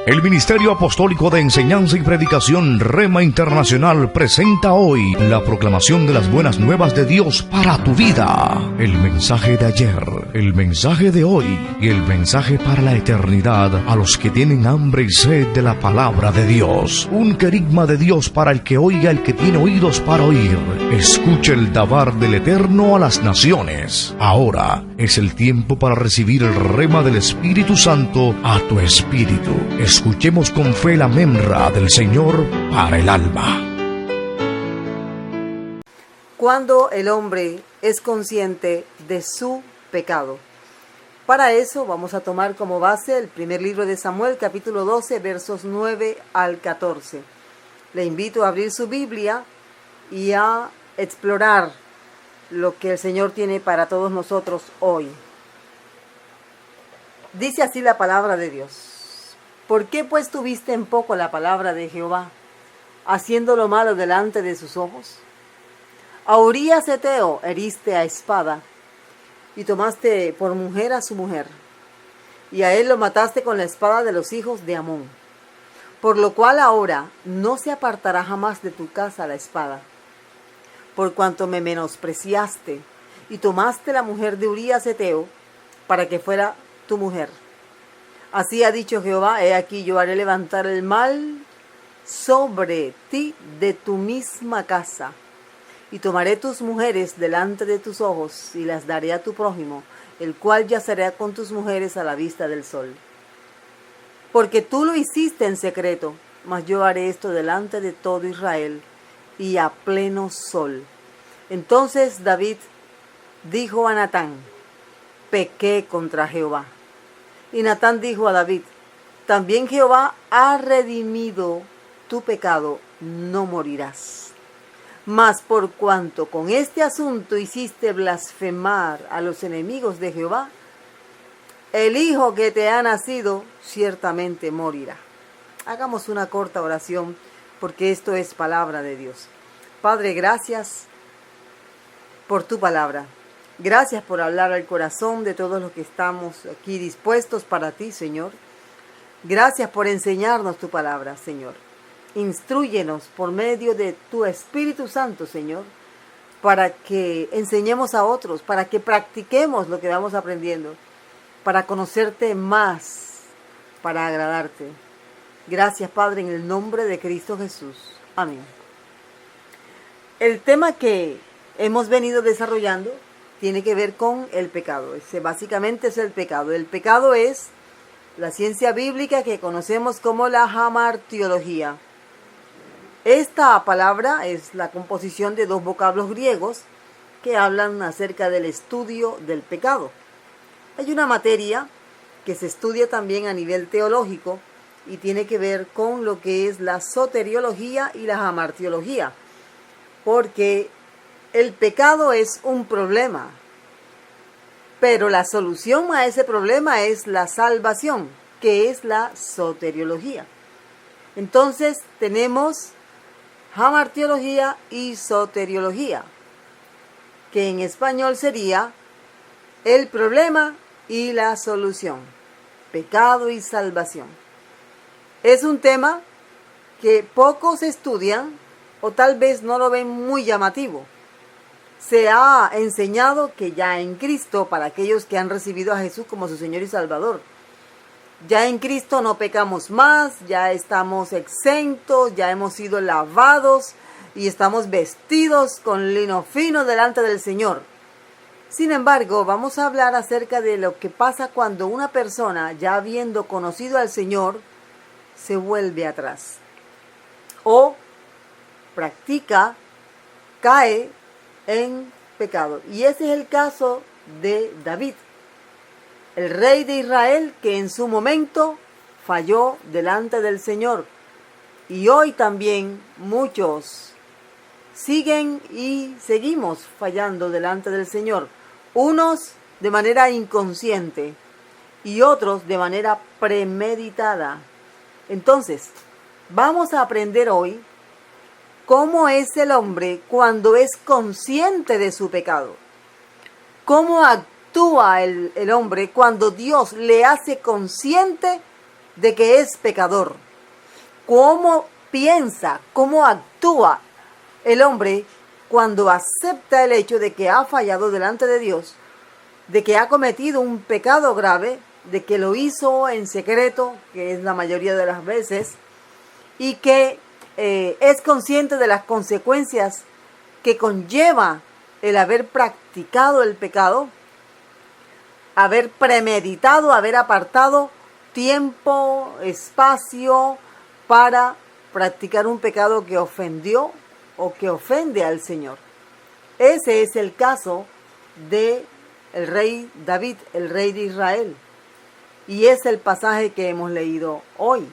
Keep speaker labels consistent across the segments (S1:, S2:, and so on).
S1: El Ministerio Apostólico de Enseñanza y Predicación Rema Internacional presenta hoy la proclamación de las buenas nuevas de Dios para tu vida. El mensaje de ayer, el mensaje de hoy y el mensaje para la eternidad a los que tienen hambre y sed de la palabra de Dios. Un querigma de Dios para el que oiga, el que tiene oídos para oír. Escuche el dabar del Eterno a las naciones. Ahora es el tiempo para recibir el rema del Espíritu Santo a tu espíritu. Escuchemos con fe la memra del Señor para el alma.
S2: Cuando el hombre es consciente de su pecado. Para eso vamos a tomar como base el primer libro de Samuel, capítulo 12, versos 9 al 14. Le invito a abrir su Biblia y a explorar lo que el Señor tiene para todos nosotros hoy. Dice así la palabra de Dios. ¿Por qué pues tuviste en poco la palabra de Jehová, haciendo lo malo delante de sus ojos? A Urías Heteo heriste a espada, y tomaste por mujer a su mujer, y a él lo mataste con la espada de los hijos de Amón. Por lo cual ahora no se apartará jamás de tu casa la espada, por cuanto me menospreciaste, y tomaste la mujer de Urías Heteo, para que fuera tu mujer. Así ha dicho Jehová, he aquí yo haré levantar el mal sobre ti de tu misma casa, y tomaré tus mujeres delante de tus ojos, y las daré a tu prójimo, el cual yacerá con tus mujeres a la vista del sol. Porque tú lo hiciste en secreto, mas yo haré esto delante de todo Israel, y a pleno sol. Entonces David dijo a Natán, pequé contra Jehová. Y Natán dijo a David, también Jehová ha redimido tu pecado, no morirás. Mas por cuanto con este asunto hiciste blasfemar a los enemigos de Jehová, el hijo que te ha nacido ciertamente morirá. Hagamos una corta oración, porque esto es palabra de Dios. Padre, gracias por tu palabra. Gracias por hablar al corazón de todos los que estamos aquí dispuestos para ti, Señor. Gracias por enseñarnos tu palabra, Señor. Instrúyenos por medio de tu Espíritu Santo, Señor, para que enseñemos a otros, para que practiquemos lo que vamos aprendiendo, para conocerte más, para agradarte. Gracias, Padre, en el nombre de Cristo Jesús. Amén. El tema que hemos venido desarrollando tiene que ver con el pecado. Básicamente es el pecado. El pecado es la ciencia bíblica que conocemos como la hamartiología. Esta palabra es la composición de dos vocablos griegos que hablan acerca del estudio del pecado. Hay una materia que se estudia también a nivel teológico y tiene que ver con lo que es la soteriología y la hamartiología, porque el pecado es un problema, pero la solución a ese problema es la salvación, que es la soteriología. Entonces tenemos hamartiología y soteriología, que en español sería el problema y la solución, pecado y salvación. Es un tema que pocos estudian o tal vez no lo ven muy llamativo. Se ha enseñado que ya en Cristo, para aquellos que han recibido a Jesús como su Señor y Salvador, ya en Cristo no pecamos más, ya estamos exentos, ya hemos sido lavados y estamos vestidos con lino fino delante del Señor. Sin embargo, vamos a hablar acerca de lo que pasa cuando una persona, ya habiendo conocido al Señor, se vuelve atrás o practica, cae en pecado. Y ese es el caso de David, el rey de Israel, que en su momento falló delante del Señor. Y hoy también muchos siguen y seguimos fallando delante del Señor. Unos de manera inconsciente y otros de manera premeditada. Entonces, vamos a aprender hoy cómo es el hombre cuando es consciente de su pecado. Cómo actúa el hombre cuando Dios le hace consciente de que es pecador. ¿Cómo piensa, cómo actúa el hombre cuando acepta el hecho de que ha fallado delante de Dios, de que ha cometido un pecado grave, de que lo hizo en secreto, que es la mayoría de las veces, y que es consciente de las consecuencias que conlleva el haber practicado el pecado, haber premeditado, haber apartado tiempo, espacio para practicar un pecado que ofendió o que ofende al Señor? Ese es el caso de el rey David, el rey de Israel. Y es el pasaje que hemos leído hoy.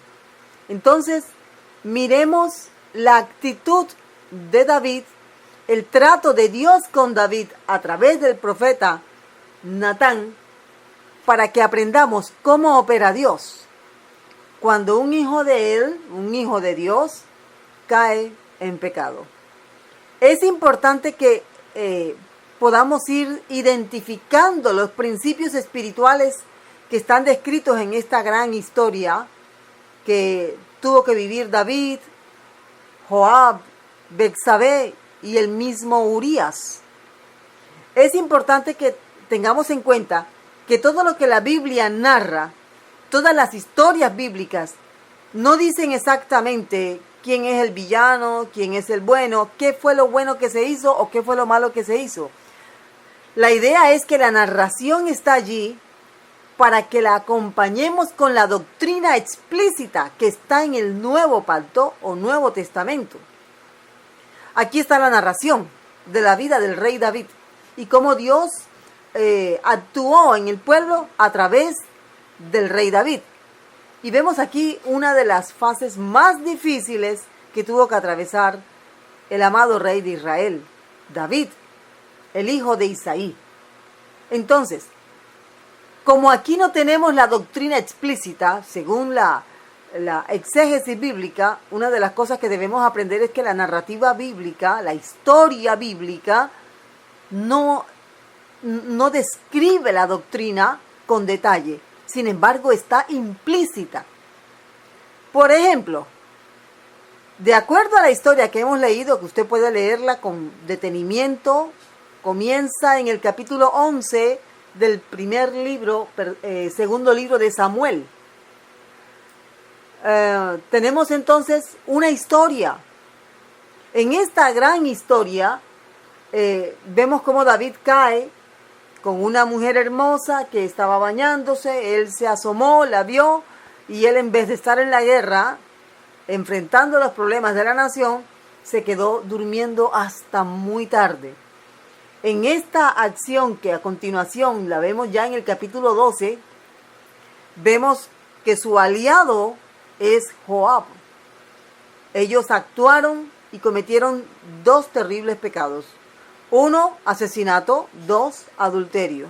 S2: Entonces, miremos la actitud de David, el trato de Dios con David a través del profeta Natán, para que aprendamos cómo opera Dios cuando un hijo de él, un hijo de Dios, cae en pecado. Es importante que podamos ir identificando los principios espirituales que están descritos en esta gran historia que tuvo que vivir David, Joab, Betsabé y el mismo Urías. Es importante que tengamos en cuenta que todo lo que la Biblia narra, todas las historias bíblicas, no dicen exactamente quién es el villano, quién es el bueno, qué fue lo bueno que se hizo o qué fue lo malo que se hizo. La idea es que la narración está allí para que la acompañemos con la doctrina explícita que está en el Nuevo Pacto o Nuevo Testamento. Aquí está la narración de la vida del rey David y cómo Dios actuó en el pueblo a través del rey David. Y vemos aquí una de las fases más difíciles que tuvo que atravesar el amado rey de Israel, David, el hijo de Isaí. Entonces, como aquí no tenemos la doctrina explícita, según la exégesis bíblica, una de las cosas que debemos aprender es que la narrativa bíblica, la historia bíblica, no describe la doctrina con detalle. Sin embargo, está implícita. Por ejemplo, de acuerdo a la historia que hemos leído, que usted puede leerla con detenimiento, comienza en el capítulo 11 del segundo libro de Samuel. Tenemos entonces una historia. En esta gran historia vemos cómo David cae con una mujer hermosa que estaba bañándose. Él se asomó, la vio, y él, en vez de estar en la guerra enfrentando los problemas de la nación, se quedó durmiendo hasta muy tarde. En esta acción, que a continuación la vemos ya en el capítulo 12, vemos que su aliado es Joab. Ellos actuaron y cometieron dos terribles pecados. 1, asesinato. 2, adulterio.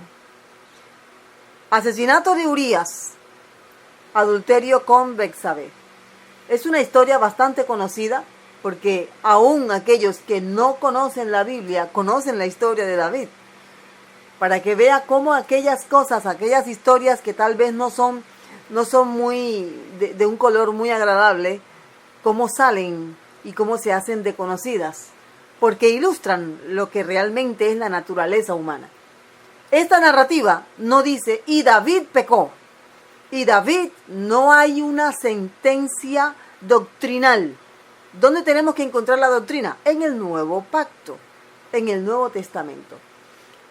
S2: Asesinato de Urías, adulterio con Betsabé. Es una historia bastante conocida, porque aún aquellos que no conocen la Biblia conocen la historia de David, para que vea cómo aquellas cosas, aquellas historias que tal vez no son muy de un color muy agradable, cómo salen y cómo se hacen de conocidas, porque ilustran lo que realmente es la naturaleza humana. Esta narrativa no dice, y David pecó, y David, no hay una sentencia doctrinal. ¿Dónde tenemos que encontrar la doctrina? En el Nuevo Pacto, en el Nuevo Testamento.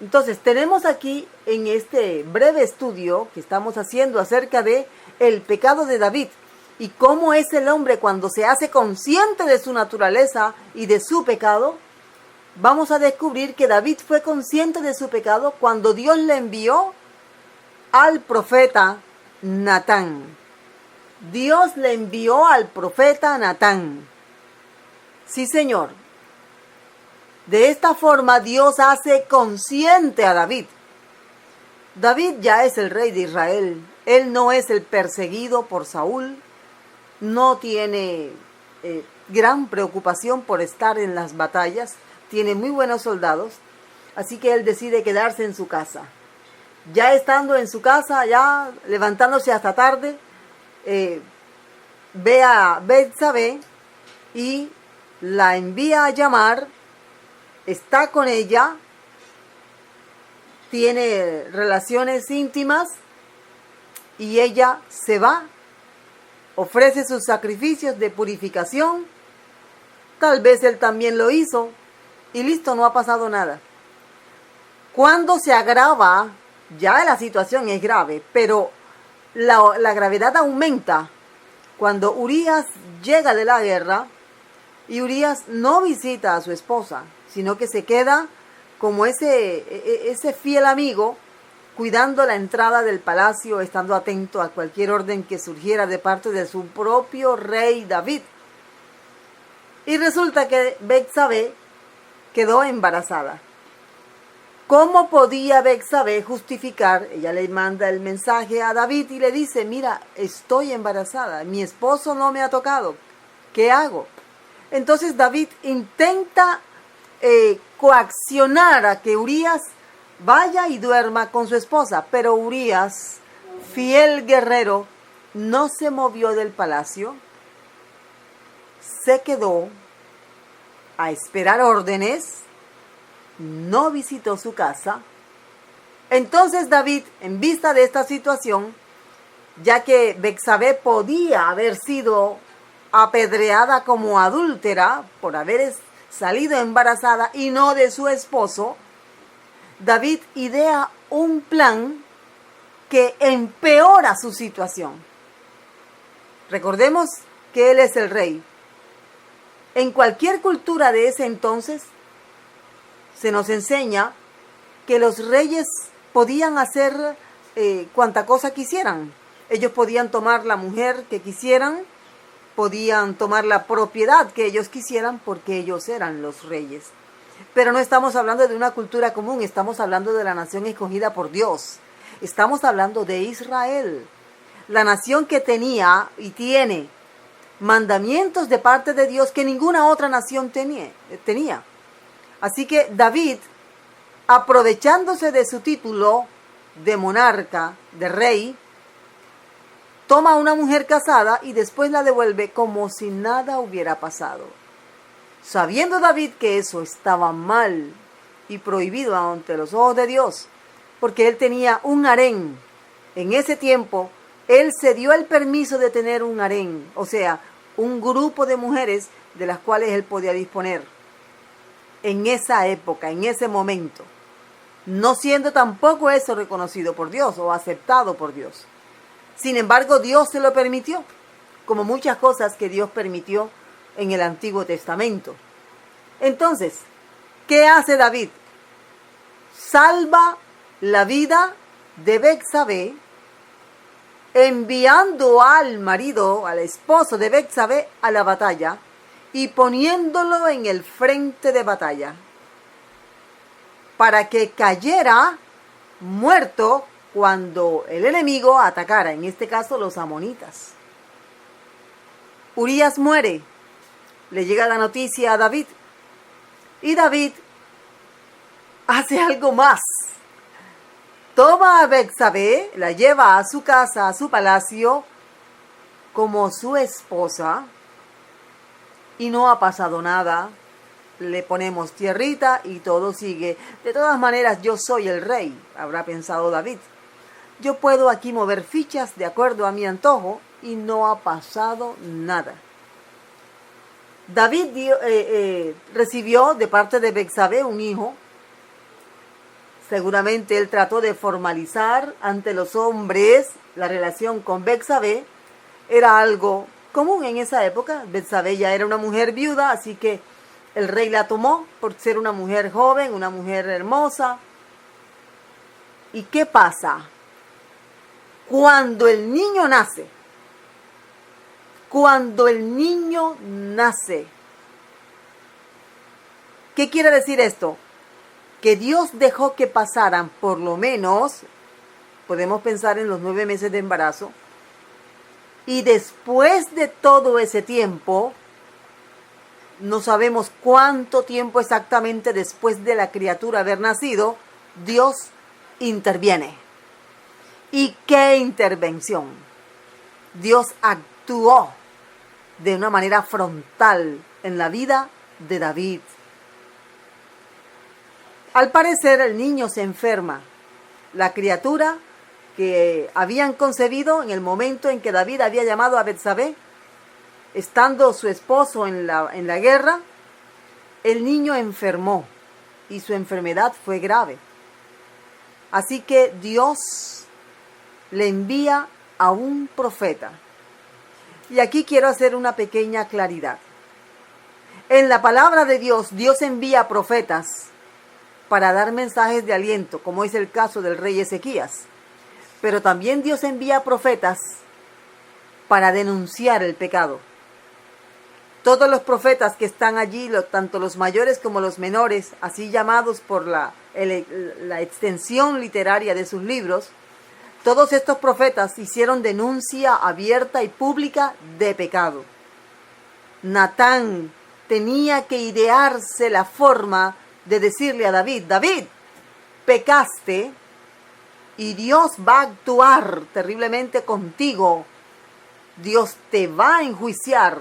S2: Entonces, tenemos aquí en este breve estudio que estamos haciendo acerca de el pecado de David y cómo es el hombre cuando se hace consciente de su naturaleza y de su pecado. Vamos a descubrir que David fue consciente de su pecado cuando Dios le envió al profeta Natán. Dios le envió al profeta Natán. Sí, Señor. De esta forma Dios hace consciente a David. David ya es el rey de Israel. Él no es el perseguido por Saúl. No tiene gran preocupación por estar en las batallas. Tiene muy buenos soldados. Así que él decide quedarse en su casa. Ya estando en su casa, ya levantándose hasta tarde, ve a Betsabé y la envía a llamar, está con ella, tiene relaciones íntimas y ella se va, ofrece sus sacrificios de purificación. Tal vez él también lo hizo y listo, no ha pasado nada. Cuando se agrava, ya la situación es grave, pero la gravedad aumenta cuando Urías llega de la guerra y Urías no visita a su esposa, sino que se queda como ese fiel amigo, cuidando la entrada del palacio, estando atento a cualquier orden que surgiera de parte de su propio rey David. Y resulta que Betsabé quedó embarazada. ¿Cómo podía Betsabé justificar? Ella le manda el mensaje a David y le dice, mira, estoy embarazada, mi esposo no me ha tocado, ¿qué hago? Entonces David intenta coaccionar a que Urías vaya y duerma con su esposa, pero Urías, fiel guerrero, no se movió del palacio, se quedó a esperar órdenes, no visitó su casa. Entonces David, en vista de esta situación, ya que Betsabé podía haber sido apedreada como adúltera por haber salido embarazada y no de su esposo, David idea un plan que empeora su situación. Recordemos que él es el rey. En cualquier cultura de ese entonces, se nos enseña que los reyes podían hacer cuanta cosa quisieran. Ellos podían tomar la mujer que quisieran, podían tomar la propiedad que ellos quisieran porque ellos eran los reyes. Pero no estamos hablando de una cultura común, estamos hablando de la nación escogida por Dios. Estamos hablando de Israel, la nación que tenía y tiene mandamientos de parte de Dios que ninguna otra nación tenía. Así que David, aprovechándose de su título de monarca, de rey, toma a una mujer casada y después la devuelve como si nada hubiera pasado. Sabiendo David que eso estaba mal y prohibido ante los ojos de Dios, porque él tenía un harén. En ese tiempo, él se dio el permiso de tener un harén, o sea, un grupo de mujeres de las cuales él podía disponer. En esa época, en ese momento, no siendo tampoco eso reconocido por Dios o aceptado por Dios. Sin embargo, Dios se lo permitió, como muchas cosas que Dios permitió en el Antiguo Testamento. Entonces, ¿qué hace David? Salva la vida de Betsabé, enviando al marido, al esposo de Betsabé, a la batalla y poniéndolo en el frente de batalla para que cayera muerto cuando el enemigo atacara, en este caso los amonitas. Urías muere, le llega la noticia a David y David hace algo más. Toma a Betsabé, la lleva a su casa, a su palacio, como su esposa, y no ha pasado nada. Le ponemos tierrita y todo sigue. De todas maneras, yo soy el rey, habrá pensado David. Yo puedo aquí mover fichas de acuerdo a mi antojo y no ha pasado nada. David recibió de parte de Betsabé un hijo. Seguramente él trató de formalizar ante los hombres la relación con Betsabé. Era algo común en esa época. Betsabé ya era una mujer viuda, así que el rey la tomó por ser una mujer joven, una mujer hermosa. ¿Y qué pasa? Cuando el niño nace, ¿qué quiere decir esto? Que Dios dejó que pasaran por lo menos, podemos pensar en los 9 meses de embarazo, y después de todo ese tiempo, no sabemos cuánto tiempo exactamente después de la criatura haber nacido, Dios interviene. ¿Y qué intervención? Dios actuó de una manera frontal en la vida de David. Al parecer el niño se enferma. La criatura que habían concebido en el momento en que David había llamado a Betsabé, estando su esposo en la guerra, el niño enfermó y su enfermedad fue grave. Así que Dios le envía a un profeta. Y aquí quiero hacer una pequeña claridad. En la palabra de Dios, Dios envía profetas para dar mensajes de aliento, como es el caso del rey Ezequías. Pero también Dios envía profetas para denunciar el pecado. Todos los profetas que están allí, tanto los mayores como los menores, así llamados por la extensión literaria de sus libros, todos estos profetas hicieron denuncia abierta y pública de pecado. Natán tenía que idearse la forma de decirle a David: David, pecaste y Dios va a actuar terriblemente contigo. Dios te va a enjuiciar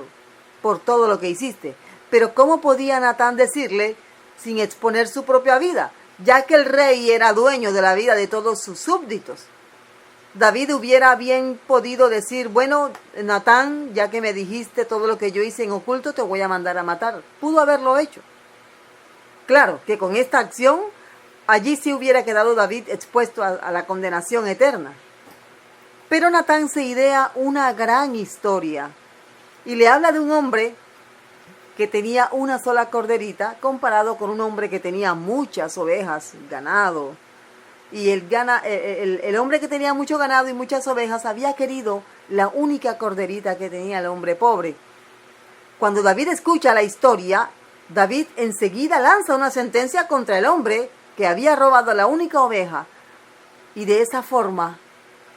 S2: por todo lo que hiciste. Pero ¿cómo podía Natán decirle sin exponer su propia vida? Ya que el rey era dueño de la vida de todos sus súbditos. David hubiera bien podido decir: bueno, Natán, ya que me dijiste todo lo que yo hice en oculto, te voy a mandar a matar. Pudo haberlo hecho. Claro que con esta acción, allí sí hubiera quedado David expuesto a la condenación eterna. Pero Natán se idea una gran historia y le habla de un hombre que tenía una sola corderita comparado con un hombre que tenía muchas ovejas, ganado. Y el hombre que tenía mucho ganado y muchas ovejas había querido la única corderita que tenía el hombre pobre. Cuando David escucha la historia, David enseguida lanza una sentencia contra el hombre que había robado la única oveja. Y de esa forma,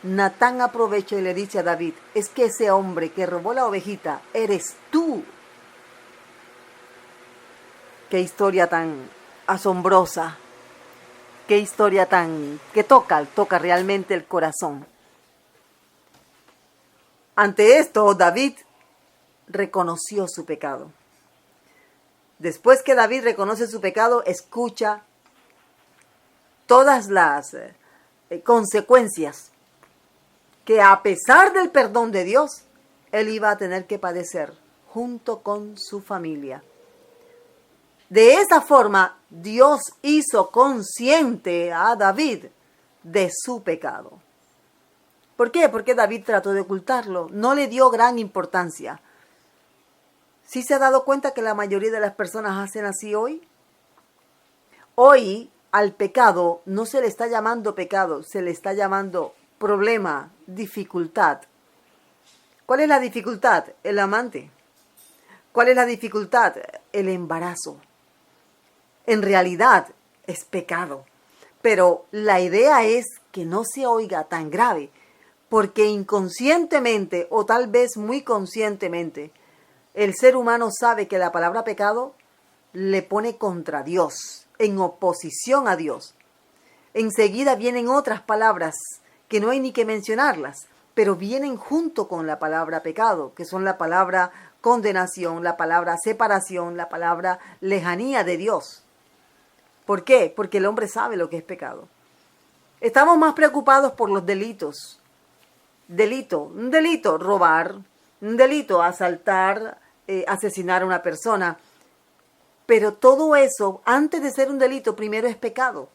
S2: Natán aprovecha y le dice a David: es que ese hombre que robó la ovejita eres tú. Qué historia tan asombrosa. Qué historia que toca realmente el corazón. Ante esto, David reconoció su pecado. Después que David reconoce su pecado, escucha todas las consecuencias que, a pesar del perdón de Dios, él iba a tener que padecer junto con su familia. De esa forma, Dios hizo consciente a David de su pecado. ¿Por qué? Porque David trató de ocultarlo, no le dio gran importancia. ¿Sí se ha dado cuenta que la mayoría de las personas hacen así hoy? Hoy al pecado no se le está llamando pecado, se le está llamando problema, dificultad. ¿Cuál es la dificultad? El amante. ¿Cuál es la dificultad? El embarazo. En realidad es pecado, pero la idea es que no se oiga tan grave, porque inconscientemente o tal vez muy conscientemente, el ser humano sabe que la palabra pecado le pone contra Dios, en oposición a Dios. Enseguida vienen otras palabras que no hay ni que mencionarlas, pero vienen junto con la palabra pecado, que son la palabra condenación, la palabra separación, la palabra lejanía de Dios. ¿Por qué? Porque el hombre sabe lo que es pecado. Estamos más preocupados por los delitos. Un delito, robar, un delito, asaltar, asesinar a una persona. Pero todo eso, antes de ser un delito, primero es pecado.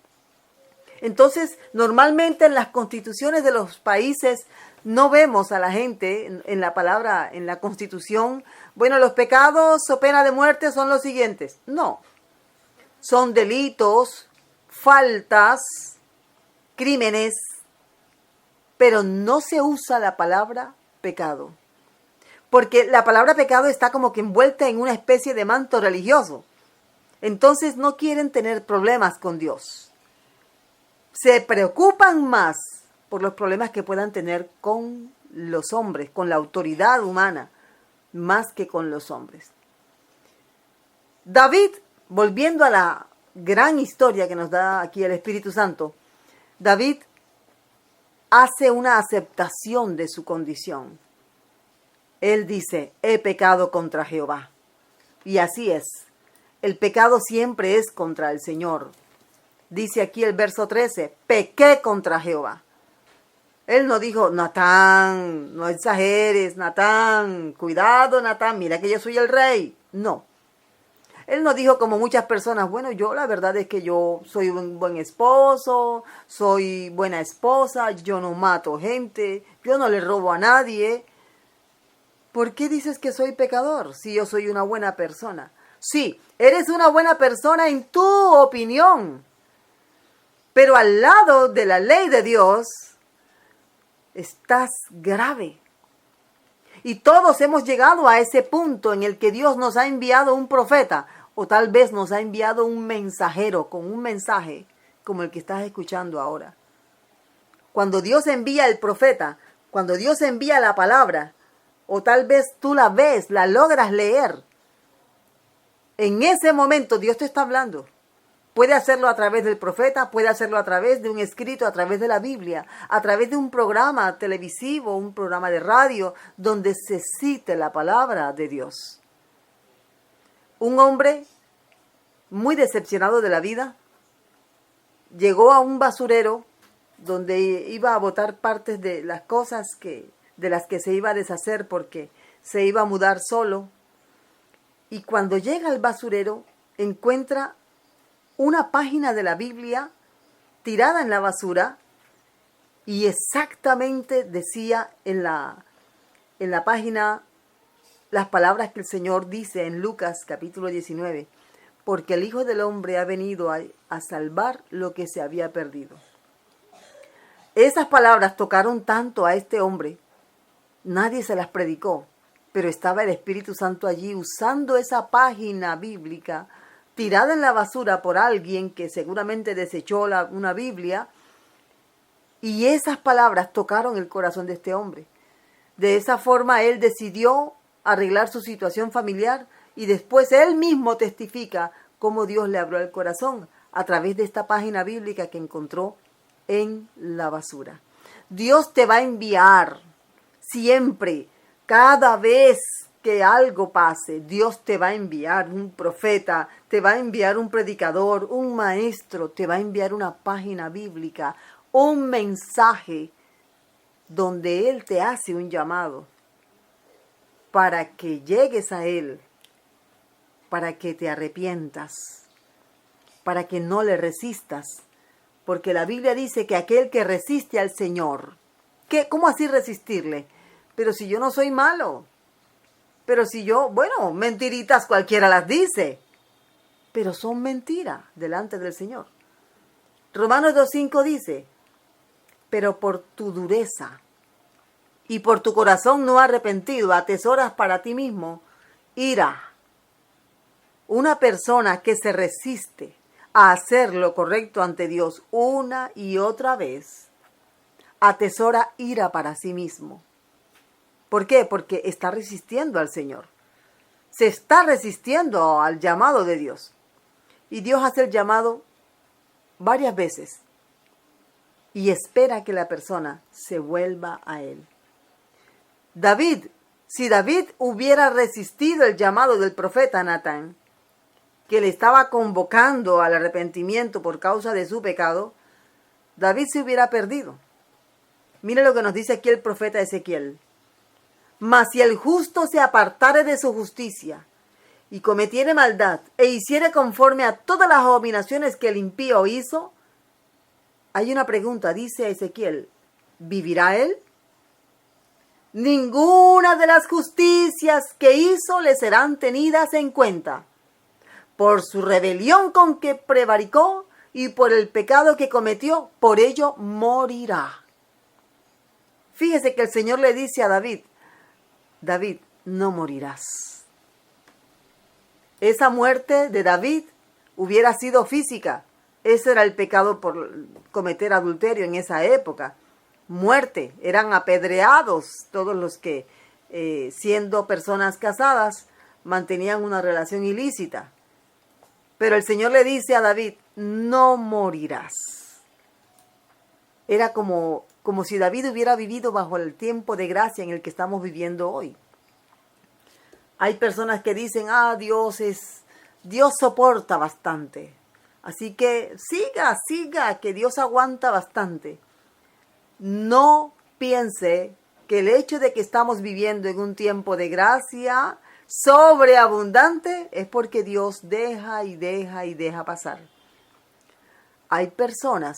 S2: Entonces, normalmente en las constituciones de los países no vemos a la gente en la palabra, en la constitución, bueno, los pecados o pena de muerte son los siguientes. No. Son delitos, faltas, crímenes, pero no se usa la palabra pecado. Porque la palabra pecado está como que envuelta en una especie de manto religioso. Entonces no quieren tener problemas con Dios. Se preocupan más por los problemas que puedan tener con los hombres, con la autoridad humana, más que con los hombres. David, volviendo a la gran historia que nos da aquí el Espíritu Santo, David hace una aceptación de su condición. él dice, he pecado contra Jehová. Y así es. El pecado siempre es contra el Señor. Dice aquí el verso 13, pequé contra Jehová. Él no dijo, Natán, no exageres, Natán, cuidado, Natán, mira que yo soy el rey. No. Él no dijo como muchas personas, bueno, yo la verdad es que yo soy un buen esposo, soy buena esposa, yo no mato gente, yo no le robo a nadie. ¿Por qué dices que soy pecador si yo soy una buena persona? Sí, eres una buena persona en tu opinión, pero al lado de la ley de Dios estás grave. Y todos hemos llegado a ese punto en el que Dios nos ha enviado un profeta, o tal vez nos ha enviado un mensajero con un mensaje como el que estás escuchando ahora. Cuando Dios envía el profeta, cuando Dios envía la palabra, o tal vez tú la ves, la logras leer, en ese momento Dios te está hablando. Puede hacerlo a través del profeta, puede hacerlo a través de un escrito, a través de la Biblia, a través de un programa televisivo, un programa de radio, donde se cite la palabra de Dios. Un hombre muy decepcionado de la vida llegó a un basurero donde iba a botar partes de las cosas de las que se iba a deshacer porque se iba a mudar solo. Y cuando llega al basurero encuentra una página de la Biblia tirada en la basura y exactamente decía en la página las palabras que el Señor dice en Lucas capítulo 19, porque el Hijo del Hombre ha venido a salvar lo que se había perdido. Esas palabras tocaron tanto a este hombre, nadie se las predicó, pero estaba el Espíritu Santo allí usando esa página bíblica tirada en la basura por alguien que seguramente desechó una Biblia, y esas palabras tocaron el corazón de este hombre. De esa forma él decidió arreglar su situación familiar y después él mismo testifica cómo Dios le abrió el corazón a través de esta página bíblica que encontró en la basura. Dios te va a enviar siempre, cada vez que algo pase, Dios te va a enviar un profeta, te va a enviar un predicador, un maestro, te va a enviar una página bíblica, un mensaje donde Él te hace un llamado para que llegues a Él, para que te arrepientas, para que no le resistas, porque la Biblia dice que aquel que resiste al Señor, ¿cómo así resistirle? Pero si yo no soy malo, pero si yo, bueno, mentiritas cualquiera las dice, pero son mentiras delante del Señor. Romanos 2:5 dice, pero por tu dureza y por tu corazón no arrepentido atesoras para ti mismo ira. Una persona que se resiste a hacer lo correcto ante Dios una y otra vez, atesora ira para sí mismo. ¿Por qué? Porque está resistiendo al Señor. Se está resistiendo al llamado de Dios. Y Dios hace el llamado varias veces y espera que la persona se vuelva a Él. Si David hubiera resistido el llamado del profeta Natán, que le estaba convocando al arrepentimiento por causa de su pecado, David se hubiera perdido. Mire lo que nos dice aquí el profeta Ezequiel. Mas si el justo se apartare de su justicia y cometiere maldad e hiciere conforme a todas las abominaciones que el impío hizo, hay una pregunta, dice Ezequiel, ¿vivirá él? Ninguna de las justicias que hizo le serán tenidas en cuenta. Por su rebelión con que prevaricó y por el pecado que cometió, por ello morirá. Fíjese que el Señor le dice a David, David, no morirás. Esa muerte de David hubiera sido física. Ese era el pecado por cometer adulterio en esa época. Muerte, eran apedreados todos los que, siendo personas casadas, mantenían una relación ilícita. Pero el Señor le dice a David, no morirás. Era como si David hubiera vivido bajo el tiempo de gracia en el que estamos viviendo hoy. Hay personas que dicen, Dios soporta bastante. Así que siga, que Dios aguanta bastante. No piense que el hecho de que estamos viviendo en un tiempo de gracia sobreabundante es porque Dios deja y deja pasar. Hay personas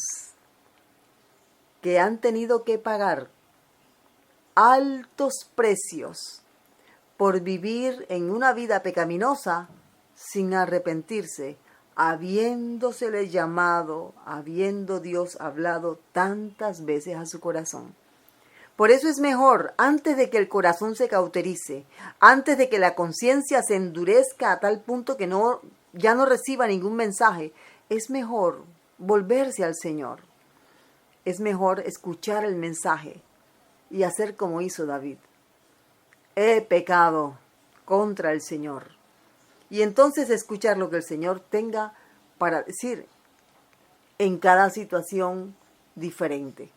S2: que han tenido que pagar altos precios por vivir en una vida pecaminosa sin arrepentirse, habiéndosele llamado, habiendo Dios hablado tantas veces a su corazón. Por eso es mejor, antes de que el corazón se cauterice, antes de que la conciencia se endurezca a tal punto que ya no reciba ningún mensaje, es mejor volverse al Señor. Es mejor escuchar el mensaje y hacer como hizo David. He pecado contra el Señor. Y entonces escuchar lo que el Señor tenga para decir en cada situación diferente.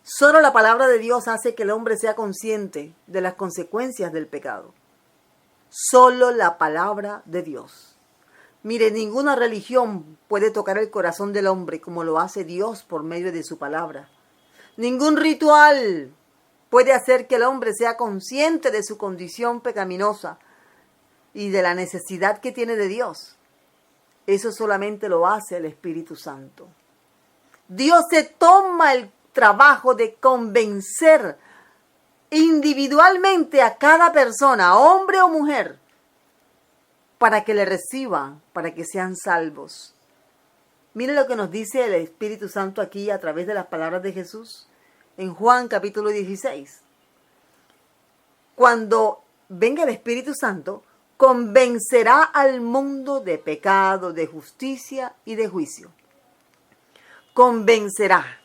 S2: Solo la palabra de Dios hace que el hombre sea consciente de las consecuencias del pecado. Solo la palabra de Dios. Mire, ninguna religión puede tocar el corazón del hombre como lo hace Dios por medio de su palabra. Ningún ritual puede hacer que el hombre sea consciente de su condición pecaminosa y de la necesidad que tiene de Dios. Eso solamente lo hace el Espíritu Santo. Dios se toma el trabajo de convencer individualmente a cada persona, hombre o mujer, para que le reciban, para que sean salvos. Mire lo que nos dice el Espíritu Santo aquí a través de las palabras de Jesús en Juan capítulo 16. Cuando venga el Espíritu Santo, convencerá al mundo de pecado, de justicia y de juicio. Convencerá.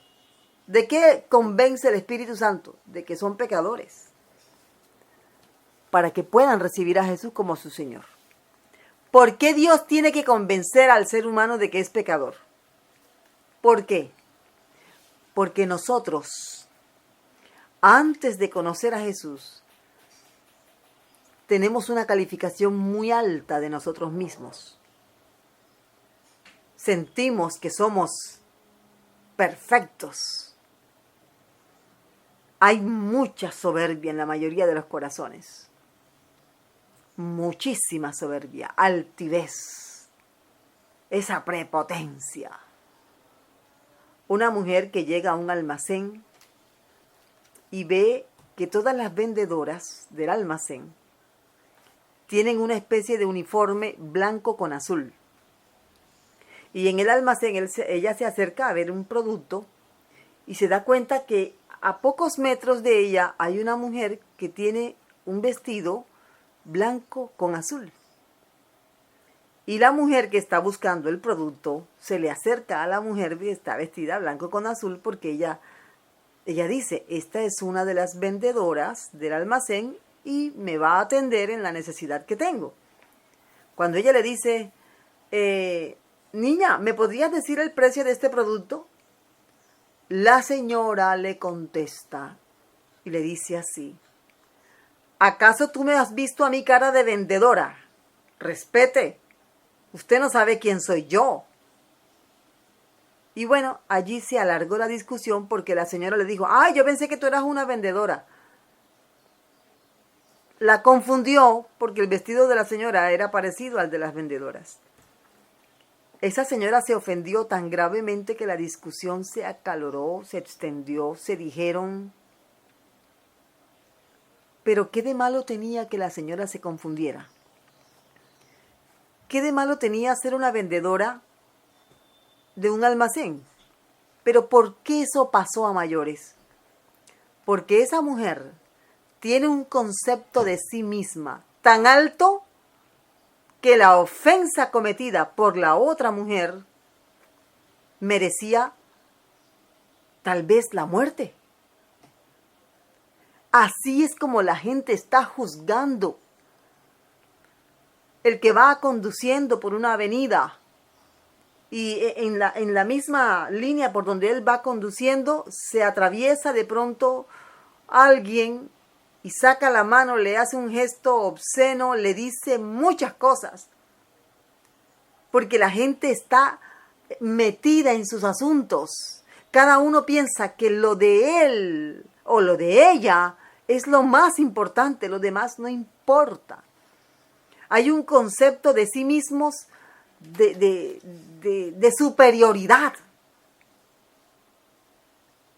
S2: ¿De qué convence el Espíritu Santo? De que son pecadores, para que puedan recibir a Jesús como su Señor. ¿Por qué Dios tiene que convencer al ser humano de que es pecador? ¿Por qué? Porque nosotros, antes de conocer a Jesús, tenemos una calificación muy alta de nosotros mismos. Sentimos que somos perfectos. Hay mucha soberbia en la mayoría de los corazones. Muchísima soberbia, altivez, esa prepotencia. Una mujer que llega a un almacén y ve que todas las vendedoras del almacén tienen una especie de uniforme blanco con azul. Y en el almacén ella se acerca a ver un producto y se da cuenta que a pocos metros de ella hay una mujer que tiene un vestido blanco con azul. Y la mujer que está buscando el producto se le acerca a la mujer que está vestida blanco con azul porque ella dice, esta es una de las vendedoras del almacén y me va a atender en la necesidad que tengo. Cuando ella le dice, niña, ¿me podrías decir el precio de este producto? La señora le contesta y le dice así, ¿acaso tú me has visto a mi cara de vendedora? Respete, usted no sabe quién soy yo. Y bueno, allí se alargó la discusión porque la señora le dijo, ay, yo pensé que tú eras una vendedora. La confundió porque el vestido de la señora era parecido al de las vendedoras. Esa señora se ofendió tan gravemente que la discusión se acaloró, se extendió, se dijeron. Pero ¿qué de malo tenía que la señora se confundiera? ¿Qué de malo tenía ser una vendedora de un almacén? Pero ¿por qué eso pasó a mayores? Porque esa mujer tiene un concepto de sí misma tan alto que la ofensa cometida por la otra mujer merecía tal vez la muerte. Así es como la gente está juzgando. El que va conduciendo por una avenida y en la misma línea por donde él va conduciendo se atraviesa de pronto alguien y saca la mano, le hace un gesto obsceno, le dice muchas cosas. Porque la gente está metida en sus asuntos. Cada uno piensa que lo de él o lo de ella es lo más importante, lo demás no importa. Hay un concepto de sí mismos de superioridad.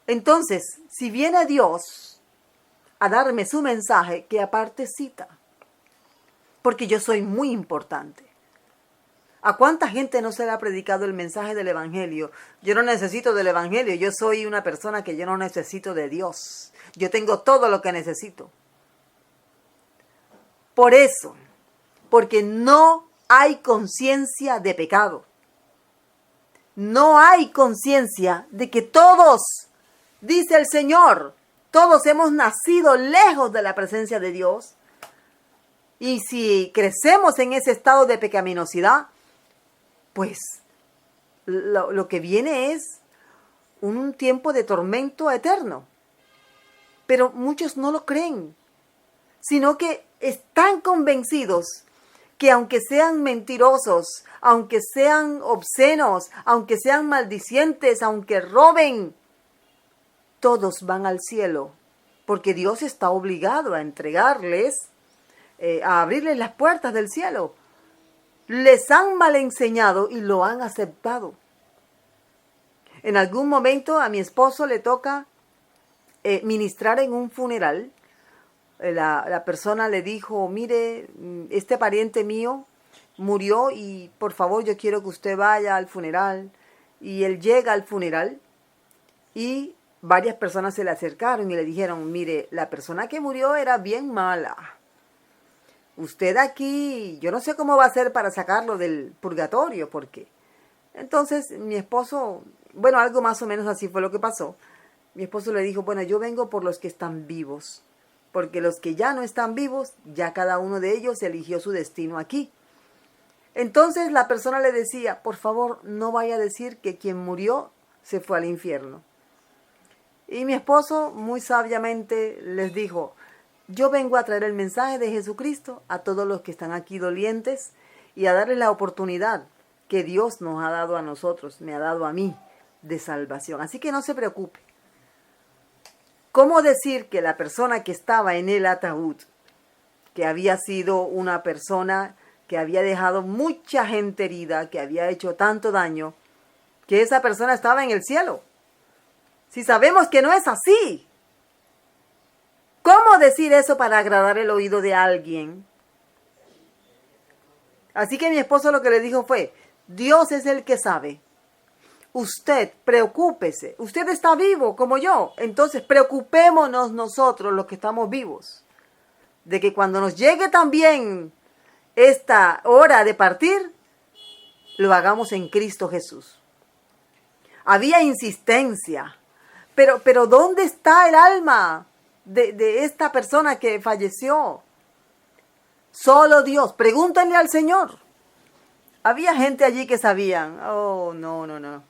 S2: Entonces, si viene Dios a darme su mensaje, que aparte cita, porque yo soy muy importante. ¿A cuánta gente no se le ha predicado el mensaje del Evangelio? Yo no necesito del Evangelio, yo soy una persona que yo no necesito de Dios. Yo tengo todo lo que necesito. Por eso, porque no hay conciencia de pecado. No hay conciencia de que todos, dice el Señor, todos hemos nacido lejos de la presencia de Dios. Y si crecemos en ese estado de pecaminosidad, pues lo que viene es un tiempo de tormento eterno. Pero muchos no lo creen, sino que están convencidos que aunque sean mentirosos, aunque sean obscenos, aunque sean maldicientes, aunque roben, todos van al cielo, porque Dios está obligado a entregarles, a abrirles las puertas del cielo. Les han mal enseñado y lo han aceptado. En algún momento a mi esposo le toca ministrar en un funeral. La persona le dijo, mire, este pariente mío murió y por favor yo quiero que usted vaya al funeral. Y él llega al funeral y varias personas se le acercaron y le dijeron, mire, la persona que murió era bien mala. Usted aquí, yo no sé cómo va a hacer para sacarlo del purgatorio, porque entonces mi esposo, bueno, algo más o menos así fue lo que pasó. Mi esposo le dijo, bueno, yo vengo por los que están vivos, porque los que ya no están vivos, ya cada uno de ellos eligió su destino aquí. Entonces la persona le decía, por favor, no vaya a decir que quien murió se fue al infierno. Y mi esposo muy sabiamente les dijo, yo vengo a traer el mensaje de Jesucristo a todos los que están aquí dolientes y a darles la oportunidad que Dios nos ha dado a nosotros, me ha dado a mí, de salvación. Así que no se preocupe. ¿Cómo decir que la persona que estaba en el ataúd, que había sido una persona que había dejado mucha gente herida, que había hecho tanto daño, que esa persona estaba en el cielo? Si sabemos que no es así. ¿Cómo decir eso para agradar el oído de alguien? Así que mi esposo lo que le dijo fue, Dios es el que sabe. Usted preocúpese. Usted está vivo como yo. Entonces preocupémonos nosotros los que estamos vivos. De que cuando nos llegue también esta hora de partir, lo hagamos en Cristo Jesús. Había insistencia. Pero ¿dónde está el alma de esta persona que falleció? Solo Dios. Pregúntenle al Señor. Había gente allí que sabían. Oh, no.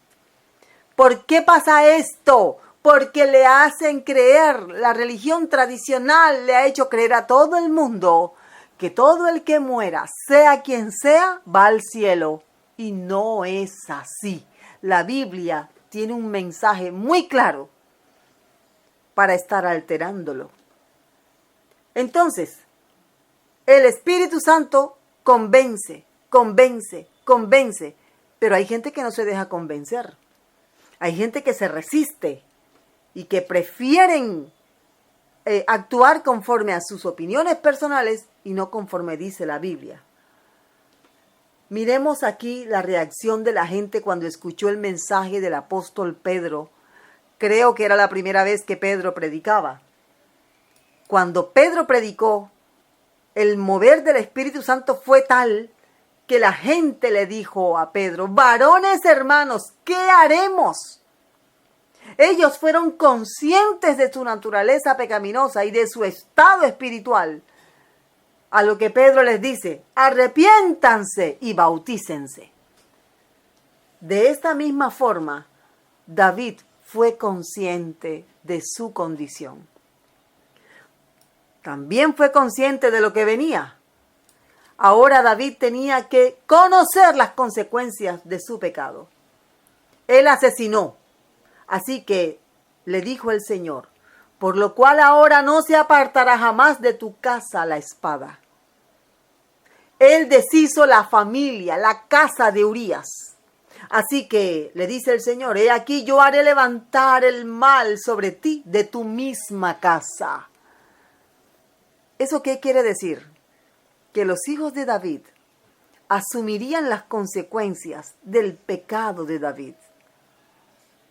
S2: ¿Por qué pasa esto? Porque le hacen creer, la religión tradicional le ha hecho creer a todo el mundo que todo el que muera, sea quien sea, va al cielo. Y no es así. La Biblia tiene un mensaje muy claro para estar alterándolo. Entonces, el Espíritu Santo convence, pero hay gente que no se deja convencer. Hay gente que se resiste y que prefieren actuar conforme a sus opiniones personales y no conforme dice la Biblia. Miremos aquí la reacción de la gente cuando escuchó el mensaje del apóstol Pedro. Creo que era la primera vez que Pedro predicaba. Cuando Pedro predicó, el mover del Espíritu Santo fue tal que la gente le dijo a Pedro, varones hermanos, ¿qué haremos? Ellos fueron conscientes de su naturaleza pecaminosa y de su estado espiritual. A lo que Pedro les dice, arrepiéntanse y bautícense. De esta misma forma, David fue consciente de su condición. también fue consciente de lo que venía. Ahora David tenía que conocer las consecuencias de su pecado. Él asesinó. Así que le dijo el Señor, por lo cual ahora no se apartará jamás de tu casa la espada. Él deshizo la familia, la casa de Urías. Así que le dice el Señor, he aquí yo haré levantar el mal sobre ti de tu misma casa. ¿Eso qué quiere decir? Que los hijos de David asumirían las consecuencias del pecado de David.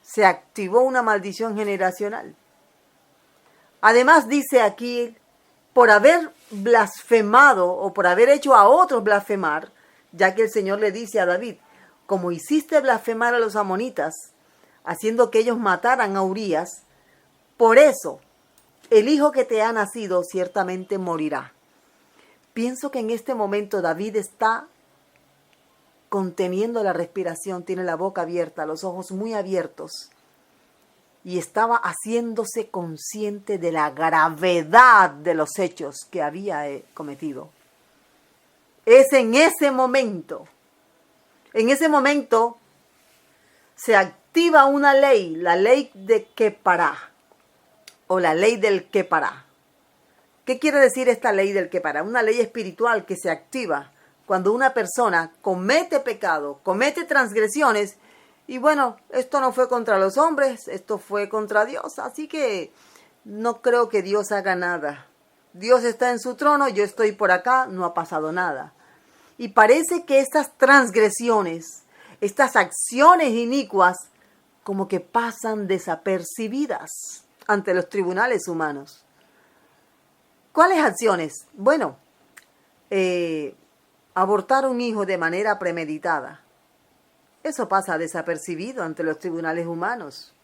S2: Se activó una maldición generacional. Además dice aquí, por haber blasfemado o por haber hecho a otros blasfemar, ya que el Señor le dice a David, como hiciste blasfemar a los amonitas, haciendo que ellos mataran a Urías, por eso el hijo que te ha nacido ciertamente morirá. Pienso que en este momento David está conteniendo la respiración, tiene la boca abierta, los ojos muy abiertos, y estaba haciéndose consciente de la gravedad de los hechos que había cometido. Es en ese momento se activa una ley, la ley de Kepará, o la ley del Kepará. ¿Qué quiere decir esta ley del Kepará? Una ley espiritual que se activa cuando una persona comete pecado, comete transgresiones, y bueno, esto no fue contra los hombres, esto fue contra Dios, así que no creo que Dios haga nada. Dios está en su trono, yo estoy por acá, no ha pasado nada. Y parece que estas transgresiones, estas acciones inicuas, como que pasan desapercibidas ante los tribunales humanos. ¿Cuáles acciones? Bueno, abortar un hijo de manera premeditada. Eso pasa desapercibido ante los tribunales humanos.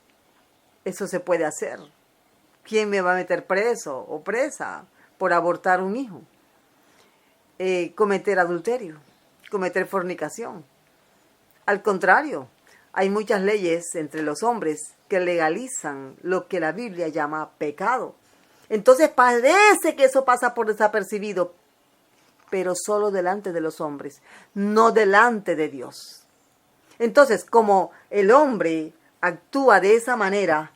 S2: Eso se puede hacer. ¿Quién me va a meter preso o presa por abortar un hijo? Cometer adulterio, cometer fornicación. Al contrario, hay muchas leyes entre los hombres que legalizan lo que la Biblia llama pecado. Entonces parece que eso pasa por desapercibido, pero solo delante de los hombres, no delante de Dios. Entonces, como el hombre actúa de esa manera,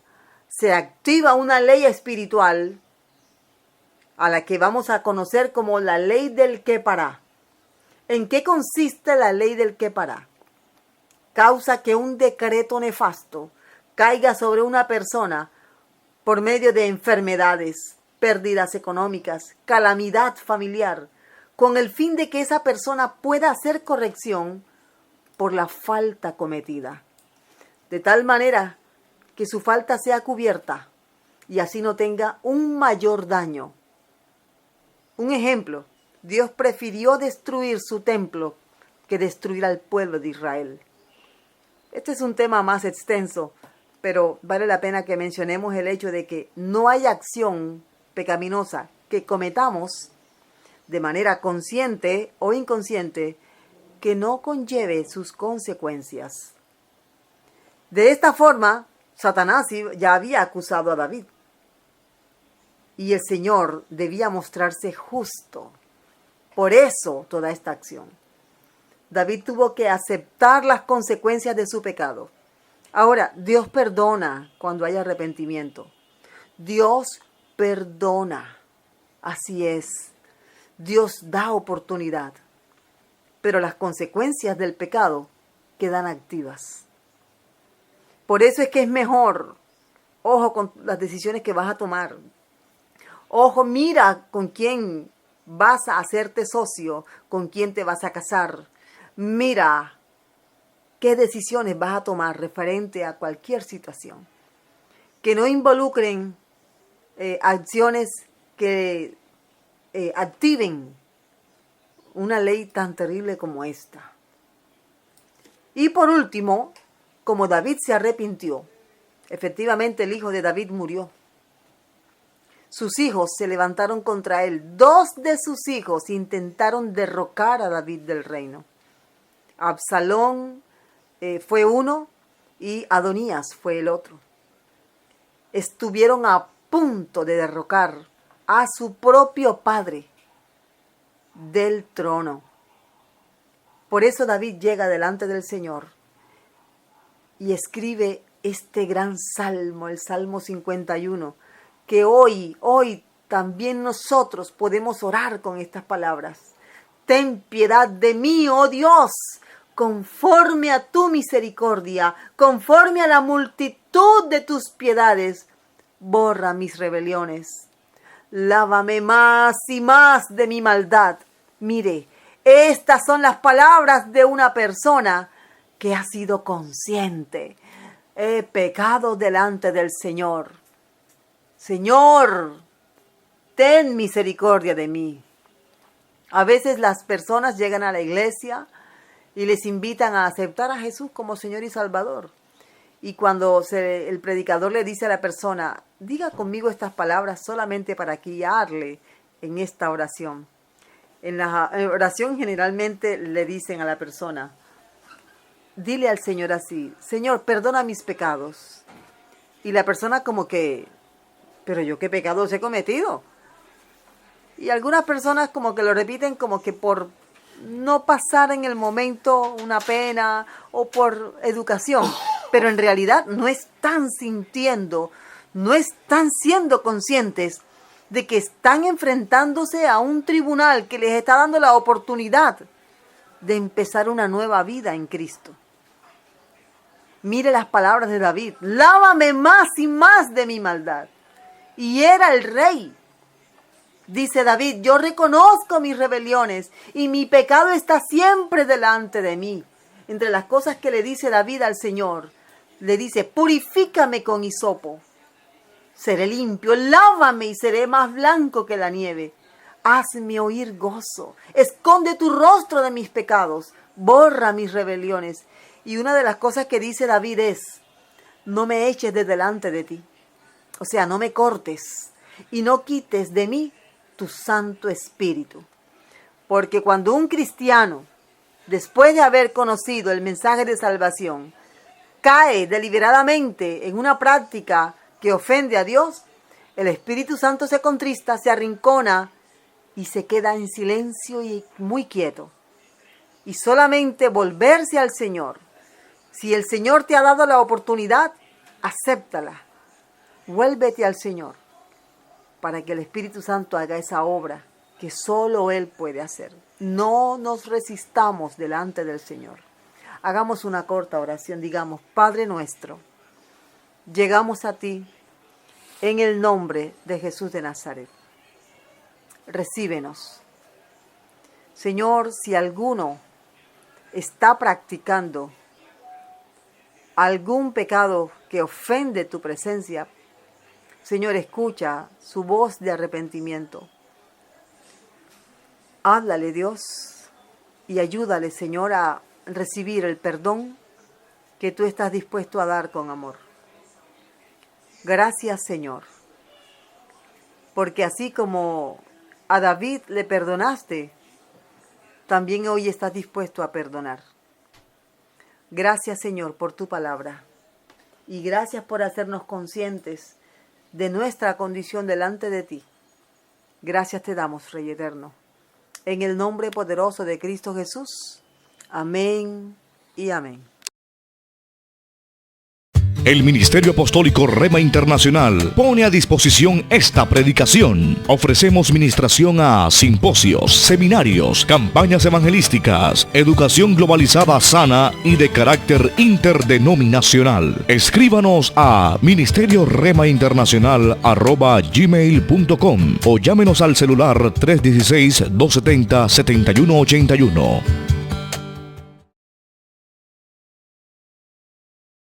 S2: se activa una ley espiritual a la que vamos a conocer como la ley del Kepará. ¿En qué consiste la ley del Kepará? Causa que un decreto nefasto caiga sobre una persona por medio de enfermedades, pérdidas económicas, calamidad familiar, con el fin de que esa persona pueda hacer corrección por la falta cometida, de tal manera que su falta sea cubierta y así no tenga un mayor daño. Un ejemplo, Dios prefirió destruir su templo que destruir al pueblo de Israel. Este es un tema más extenso, pero vale la pena que mencionemos el hecho de que no hay acción pecaminosa que cometamos de manera consciente o inconsciente que no conlleve sus consecuencias. De esta forma, Satanás ya había acusado a David. Y el Señor debía mostrarse justo. Por eso toda esta acción. David tuvo que aceptar las consecuencias de su pecado. Ahora, Dios perdona cuando hay arrepentimiento. Dios perdona. Así es. Dios da oportunidad. Pero las consecuencias del pecado quedan activas. Por eso es que es mejor, ojo con las decisiones que vas a tomar. Ojo, mira con quién vas a hacerte socio, con quién te vas a casar. Mira qué decisiones vas a tomar referente a cualquier situación. Que no involucren acciones que activen una ley tan terrible como esta. Y por último, como David se arrepintió, efectivamente el hijo de David murió. Sus hijos se levantaron contra él. 2 de sus hijos intentaron derrocar a David del reino. Absalón fue uno y Adonías fue el otro. Estuvieron a punto de derrocar a su propio Padre del trono. Por eso David llega delante del Señor y escribe este gran salmo, el Salmo 51, que hoy también nosotros podemos orar con estas palabras. Ten piedad de mí, oh Dios, conforme a tu misericordia, conforme a la multitud de tus piedades, borra mis rebeliones. Lávame más y más de mi maldad. Mire, estas son las palabras de una persona que ha sido consciente. He pecado delante del Señor. Señor, ten misericordia de mí. A veces las personas llegan a la iglesia y les invitan a aceptar a Jesús como Señor y Salvador. Y cuando el predicador le dice a la persona, diga conmigo estas palabras solamente para guiarle en esta oración. En la oración generalmente le dicen a la persona, dile al Señor así, Señor, perdona mis pecados. Y la persona como que, pero yo qué pecados he cometido. Y algunas personas como que lo repiten como que por no pasar en el momento una pena o por educación. Pero en realidad no están sintiendo, no están siendo conscientes de que están enfrentándose a un tribunal que les está dando la oportunidad de empezar una nueva vida en Cristo. Mire las palabras de David, lávame más y más de mi maldad. Y era el rey. Dice David, yo reconozco mis rebeliones y mi pecado está siempre delante de mí. Entre las cosas que le dice David al Señor, le dice, purifícame con hisopo, seré limpio, lávame y seré más blanco que la nieve. Hazme oír gozo, esconde tu rostro de mis pecados, borra mis rebeliones. Y una de las cosas que dice David es, no me eches de delante de ti. O sea, no me cortes y no quites de mí tu Santo Espíritu. Porque cuando un cristiano, después de haber conocido el mensaje de salvación, cae deliberadamente en una práctica que ofende a Dios, el Espíritu Santo se contrista, se arrincona y se queda en silencio y muy quieto. Y solamente volverse al Señor. Si el Señor te ha dado la oportunidad, acéptala. Vuélvete al Señor para que el Espíritu Santo haga esa obra que solo Él puede hacer. No nos resistamos delante del Señor. Hagamos una corta oración, digamos, Padre nuestro, llegamos a ti en el nombre de Jesús de Nazaret. Recíbenos. Señor, si alguno está practicando algún pecado que ofende tu presencia, Señor, escucha su voz de arrepentimiento. Háblale, Dios, y ayúdale, Señor, a recibir el perdón que tú estás dispuesto a dar con amor. Gracias, Señor, porque así como a David le perdonaste, también hoy estás dispuesto a perdonar. Gracias, Señor, por tu palabra y gracias por hacernos conscientes de nuestra condición delante de ti. Gracias te damos, Rey eterno, en el nombre poderoso de Cristo Jesús. Amén y amén.
S1: El Ministerio Apostólico Rema Internacional pone a disposición esta predicación. Ofrecemos ministración a simposios, seminarios, campañas evangelísticas, educación globalizada sana y de carácter interdenominacional. Escríbanos a ministerioremainternacional@gmail.com o llámenos al celular 316-270-7181.